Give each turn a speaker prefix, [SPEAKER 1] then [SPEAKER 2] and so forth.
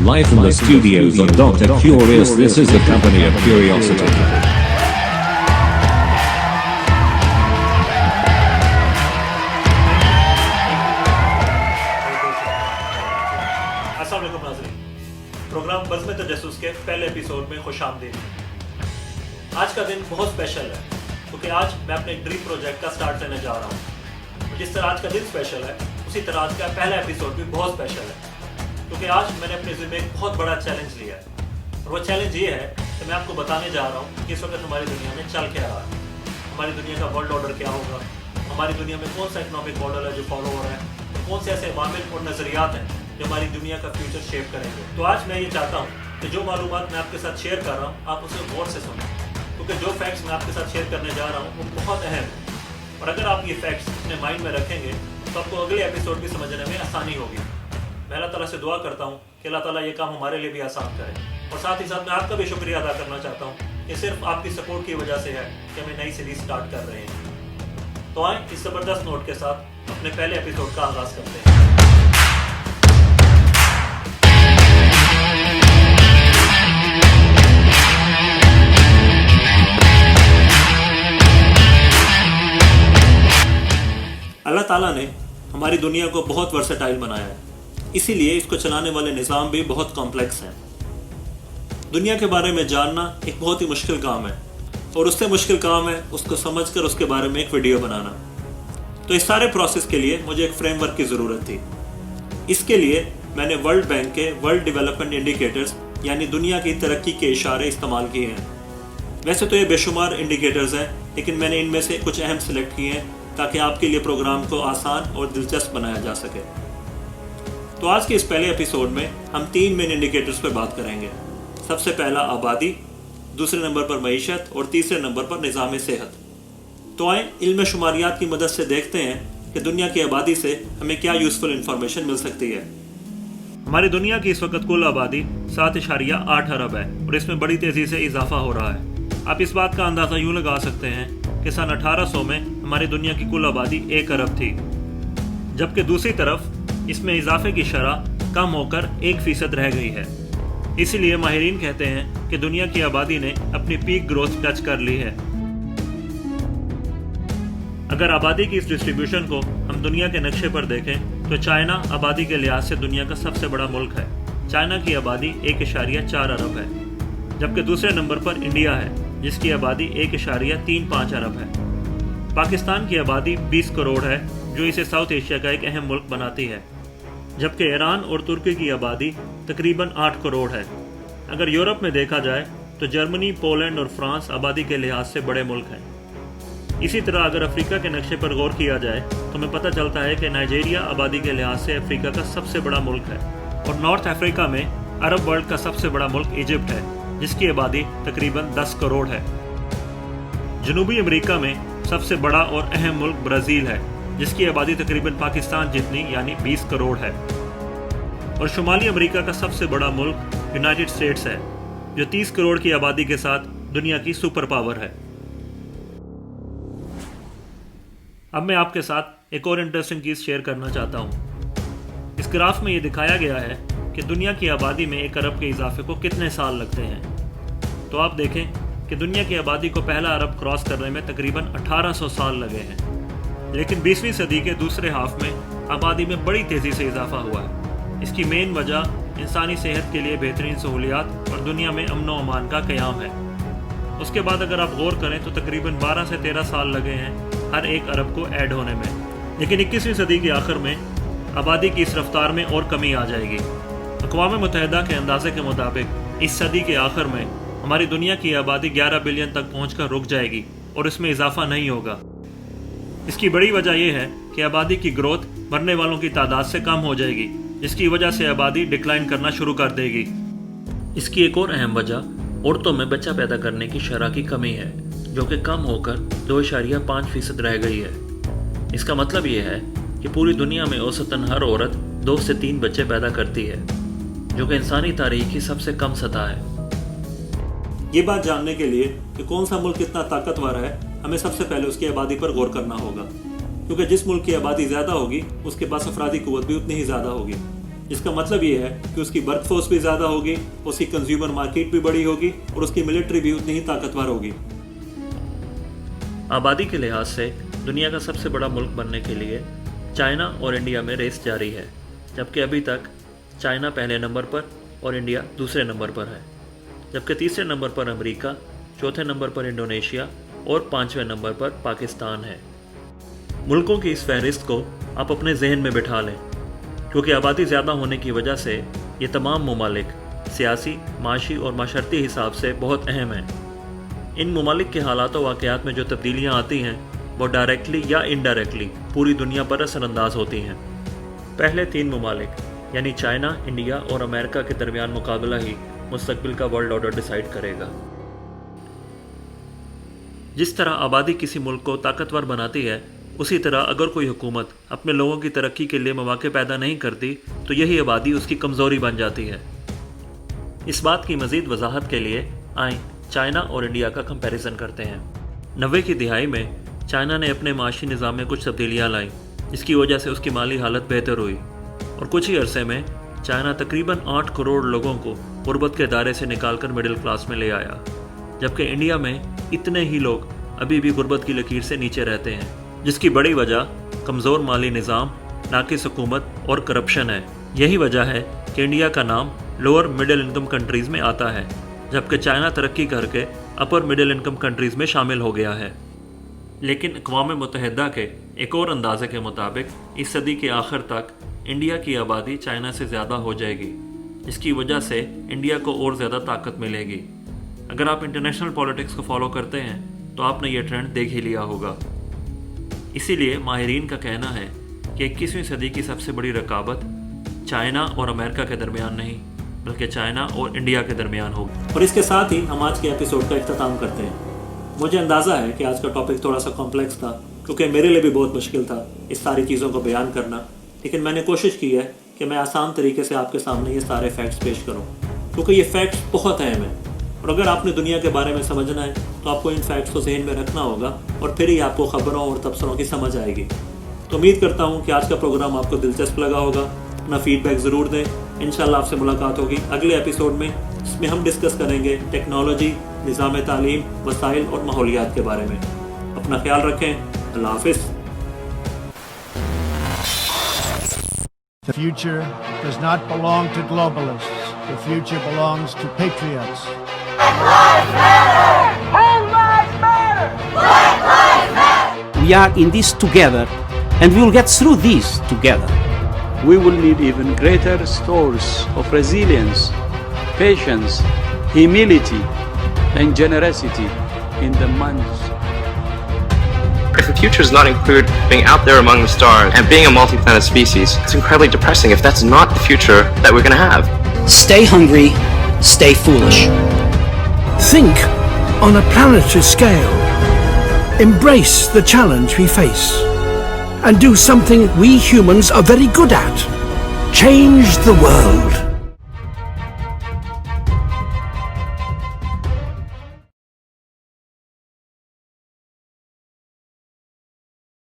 [SPEAKER 1] Live from the studios of Dr. Curious, this is the company of curiosity.
[SPEAKER 2] अस्सलाम वालेकुम नाज़रीन, programme बज़्म तजस्सुस के पहले एपिसोड में खुशामदीद। आज का दिन बहुत स्पेशल है क्योंकि आज मैं अपने ड्रीम प्रोजेक्ट का स्टार्ट करने जा रहा हूँ। जिस तरह आज का दिन स्पेशल है उसी तरह आज का पहला एपिसोड भी बहुत स्पेशल है क्योंकि आज मैंने अपने ज़िम्मे एक बहुत बड़ा चैलेंज लिया है और वो चैलेंज ये है कि मैं आपको बताने जा रहा हूँ कि इस वक्त हमारी दुनिया में चल क्या रहा है, हमारी दुनिया का वर्ल्ड ऑर्डर क्या होगा, हमारी दुनिया में कौन सा इकोनॉमिक मॉडल है जो फॉलो हो रहा है और कौन से ऐसे अवामिल और नज़रियात हैं जो हमारी दुनिया का फ्यूचर शेप करेंगे। तो आज मैं ये चाहता हूँ कि जो मालूमात मैं आपके साथ शेयर कर रहा हूँ आप उसे गौर से सुनें क्योंकि जो फैक्ट्स मैं आपके साथ शेयर करने जा रहा हूँ वो बहुत अहम है और अगर आप ये फैक्ट्स अपने माइंड में रखेंगे तो आपको अगले एपिसोड भी समझने में आसानी होगी। मैं अल्लाह ताला से दुआ करता हूँ कि अल्लाह ताला ये काम हमारे लिए भी आसान करे और साथ ही साथ मैं आपका भी शुक्रिया अदा करना चाहता हूँ कि सिर्फ आपकी सपोर्ट की वजह से है कि हम नई सीरीज स्टार्ट कर रहे हैं। तो आए इस ज़बरदस्त नोट के साथ अपने पहले एपिसोड का आगाज़ करते हैं। अल्लाह ताला ने हमारी दुनिया को बहुत वर्सेटाइल बनाया है, इसीलिए इसको चलाने वाले निज़ाम भी बहुत कॉम्प्लेक्स हैं। दुनिया के बारे में जानना एक बहुत ही मुश्किल काम है और उससे मुश्किल काम है उसको समझकर उसके बारे में एक वीडियो बनाना। तो इस सारे प्रोसेस के लिए मुझे एक फ्रेमवर्क की ज़रूरत थी। इसके लिए मैंने वर्ल्ड बैंक के वर्ल्ड डेवलपमेंट इंडिकेटर्स यानी दुनिया की तरक्की के इशारे इस्तेमाल किए हैं। वैसे तो ये बेशुमार इंडिकेटर्स हैं लेकिन मैंने इनमें से कुछ अहम सेलेक्ट किए हैं ताकि आपके लिए प्रोग्राम को आसान और दिलचस्प बनाया जा सके। तो आज के इस पहले एपिसोड में हम 3 मेन इंडिकेटर्स पर बात करेंगे। सबसे पहला आबादी, दूसरे नंबर पर मईशत और तीसरे नंबर पर निज़ाम सेहत। तो आए इल्म शुमारियात की मदद से देखते हैं कि दुनिया की आबादी से हमें क्या यूज़फुल इंफॉर्मेशन मिल सकती है। हमारी दुनिया की इस वक्त कुल आबादी 7.8 अरब है और इसमें बड़ी तेज़ी से इजाफा हो रहा है। आप इस बात का अंदाज़ा यूँ लगा सकते हैं कि सन 1800 में हमारी दुनिया की कुल आबादी 1 अरब थी, जबकि दूसरी तरफ इसमें इजाफे की शरह कम होकर 1% रह गई है। इसीलिए माहिरीन कहते हैं कि दुनिया की आबादी ने अपनी पीक ग्रोथ टच कर ली है। अगर आबादी की इस डिस्ट्रीब्यूशन को हम दुनिया के नक्शे पर देखें तो चाइना आबादी के लिहाज से दुनिया का सबसे बड़ा मुल्क है। चाइना की आबादी 1.4 अरब है, जबकि दूसरे नंबर पर इंडिया है जिसकी आबादी 1.35 अरब है। पाकिस्तान की आबादी 20 करोड़ है जो इसे साउथ एशिया का एक अहम मुल्क बनाती है, जबकि ईरान और तुर्की की आबादी तकरीबन 8 करोड़ है। अगर यूरोप में देखा जाए तो जर्मनी, पोलैंड और फ्रांस आबादी के लिहाज से बड़े मुल्क हैं। इसी तरह अगर अफ्रीका के नक्शे पर गौर किया जाए तो हमें पता चलता है कि नाइजीरिया आबादी के लिहाज से अफ्रीका का सबसे बड़ा मुल्क है और नॉर्थ अफ्रीका में अरब वर्ल्ड का सबसे बड़ा मुल्क इजिप्ट है जिसकी आबादी तकरीबन 10 करोड़ है। जनूबी अमेरिका में सबसे बड़ा और अहम मुल्क ब्राज़ील है जिसकी आबादी तकरीबन पाकिस्तान जितनी यानी 20 करोड़ है और शुमाली अमेरिका का सबसे बड़ा मुल्क यूनाइटेड स्टेट्स है जो 30 करोड़ की आबादी के साथ दुनिया की सुपर पावर है। अब मैं आपके साथ एक और इंटरेस्टिंग चीज़ शेयर करना चाहता हूँ। इस ग्राफ में ये दिखाया गया है कि दुनिया की आबादी में 1 अरब के इजाफे को कितने साल लगते हैं। तो आप देखें कि दुनिया की आबादी को पहला अरब क्रॉस करने में तकरीबन 1800 साल लगे हैं, लेकिन 20वीं सदी के दूसरे हाफ में आबादी में बड़ी तेज़ी से इजाफा हुआ है। इसकी मेन वजह इंसानी सेहत के लिए बेहतरीन सहूलियात और दुनिया में अमन व अमान का क़याम है। उसके बाद अगर आप गौर करें तो तकरीबन 12 से 13 साल लगे हैं हर 1 अरब को ऐड होने में, लेकिन 21वीं सदी के आखिर में आबादी की इस रफ्तार में और कमी आ जाएगी। अक़वाम मुत्तहिदा के अंदाजे के मुताबिक इस सदी के आखिर में हमारी दुनिया की आबादी 11 बिलियन तक पहुंचकर रुक जाएगी और इसमें इजाफा नहीं होगा। इसकी बड़ी वजह यह है कि आबादी की ग्रोथ मरने वालों की तादाद से कम हो जाएगी, जिसकी वजह से आबादी डिक्लाइन करना शुरू कर देगी। इसकी एक और अहम वजह औरतों में बच्चा पैदा करने की शरह की कमी है जो कि कम होकर 2.5% रह गई है। इसका मतलब यह है कि पूरी दुनिया में औसतन हर औरत 2 से 3 बच्चे पैदा करती है, जो कि इंसानी तारीख की सबसे कम सतह है। ये बात जानने के लिए कि कौन सा मुल्क कितना ताकतवर है हमें सबसे पहले उसकी आबादी पर गौर करना होगा, क्योंकि जिस मुल्क की आबादी ज़्यादा होगी उसके पास अफरादी कुव्वत भी उतनी ही ज़्यादा होगी। جس کا مطلب یہ ہے کہ اس کی ورک فورس بھی زیادہ ہوگی، اس کی کنزیومر مارکیٹ بھی بڑی ہوگی اور اس کی ملٹری بھی اتنی ہی طاقتور ہوگی۔ آبادی کے لحاظ سے دنیا کا سب سے بڑا ملک بننے کے لیے چائنا اور انڈیا میں ریس جاری ہے، جبکہ ابھی تک چائنا پہلے نمبر پر اور انڈیا دوسرے نمبر پر ہے، جبکہ تیسرے نمبر پر امریکہ، چوتھے نمبر پر انڈونیشیا اور پانچویں نمبر پر پاکستان ہے۔ ملکوں کی اس فہرست کو آپ اپنے ذہن میں بٹھا لیں، کیونکہ آبادی زیادہ ہونے کی وجہ سے یہ تمام ممالک سیاسی، معاشی اور معاشرتی حساب سے بہت اہم ہیں۔ ان ممالک کے حالات و واقعات میں جو تبدیلیاں آتی ہیں وہ ڈائریکٹلی یا انڈائریکٹلی پوری دنیا پر اثر انداز ہوتی ہیں۔ پہلے تین ممالک یعنی چائنا، انڈیا اور امریکہ کے درمیان مقابلہ ہی مستقبل کا ورلڈ آرڈر ڈیسائیڈ کرے گا۔ جس طرح آبادی کسی ملک کو طاقتور بناتی ہے، اسی طرح اگر کوئی حکومت اپنے لوگوں کی ترقی کے لیے مواقع پیدا نہیں کرتی تو یہی آبادی اس کی کمزوری بن جاتی ہے۔ اس بات کی مزید وضاحت کے لیے آئیں چائنا اور انڈیا کا کمپیریزن کرتے ہیں۔ 90 کی دہائی میں چائنا نے اپنے معاشی نظام میں کچھ تبدیلیاں لائیں، جس کی وجہ سے اس کی مالی حالت بہتر ہوئی، اور کچھ ہی عرصے میں چائنا تقریباً 8 کروڑ لوگوں کو غربت کے دائرے سے نکال کر مڈل کلاس میں لے آیا، جبکہ انڈیا میں اتنے ہی لوگ ابھی بھی غربت کی لکیر سے نیچے رہتے ہیں، جس کی بڑی وجہ کمزور مالی نظام، ناقص حکومت اور کرپشن ہے۔ یہی وجہ ہے کہ انڈیا کا نام لوور مڈل انکم کنٹریز میں آتا ہے، جبکہ چائنا ترقی کر کے اپر مڈل انکم کنٹریز میں شامل ہو گیا ہے۔ لیکن اقوام متحدہ کے ایک اور اندازے کے مطابق اس صدی کے آخر تک انڈیا کی آبادی چائنا سے زیادہ ہو جائے گی، جس کی وجہ سے انڈیا کو اور زیادہ طاقت ملے گی۔ اگر آپ انٹرنیشنل پالیٹکس کو فالو کرتے ہیں تو آپ نے یہ ٹرینڈ دیکھ ہی لیا ہوگا۔ اسی لیے ماہرین کا کہنا ہے کہ 21ویں صدی کی سب سے بڑی رکاوٹ چائنا اور امریکہ کے درمیان نہیں، بلکہ چائنا اور انڈیا کے درمیان ہوگی۔ اور اس کے ساتھ ہی ہم آج کے ایپیسوڈ کا اختتام کرتے ہیں۔ مجھے اندازہ ہے کہ آج کا ٹاپک تھوڑا سا کمپلیکس تھا، کیونکہ میرے لیے بھی بہت مشکل تھا اس ساری چیزوں کو بیان کرنا، لیکن میں نے کوشش کی ہے کہ میں آسان طریقے سے آپ کے سامنے یہ سارے فیکٹس پیش کروں، کیونکہ یہ فیکٹس بہت اہم ہیں، اور اگر آپ نے دنیا کے بارے میں سمجھنا ہے تو آپ کو ان فیکٹس کو ذہن میں رکھنا ہوگا، اور پھر ہی آپ کو خبروں اور تبصروں کی سمجھ آئے گی۔ تو امید کرتا ہوں کہ آج کا پروگرام آپ کو دلچسپ لگا ہوگا۔ اپنا فیڈ بیک ضرور دیں۔ انشاءاللہ آپ سے ملاقات ہوگی اگلے ایپیسوڈ میں، جس میں ہم ڈسکس کریں گے ٹیکنالوجی، نظام تعلیم، وسائل اور ماحولیات کے بارے میں۔ اپنا خیال رکھیں۔ اللہ حافظ۔
[SPEAKER 3] The future does not belong to globalists. The future belongs to patriots.
[SPEAKER 4] Black lives matter! Whole lives matter! Black lives matter!
[SPEAKER 5] We are in this together, and we will get through this together.
[SPEAKER 6] We will need even greater stores of resilience, patience, humility, and generosity in the months.
[SPEAKER 7] If the future does not include being out there among the stars and being a multi-planet species, it's incredibly depressing if that's not the future that we're going to have.
[SPEAKER 5] Stay hungry, stay foolish.
[SPEAKER 8] Think on a planetary scale. Embrace the challenge we face. And do something we humans are very good at. Change the world.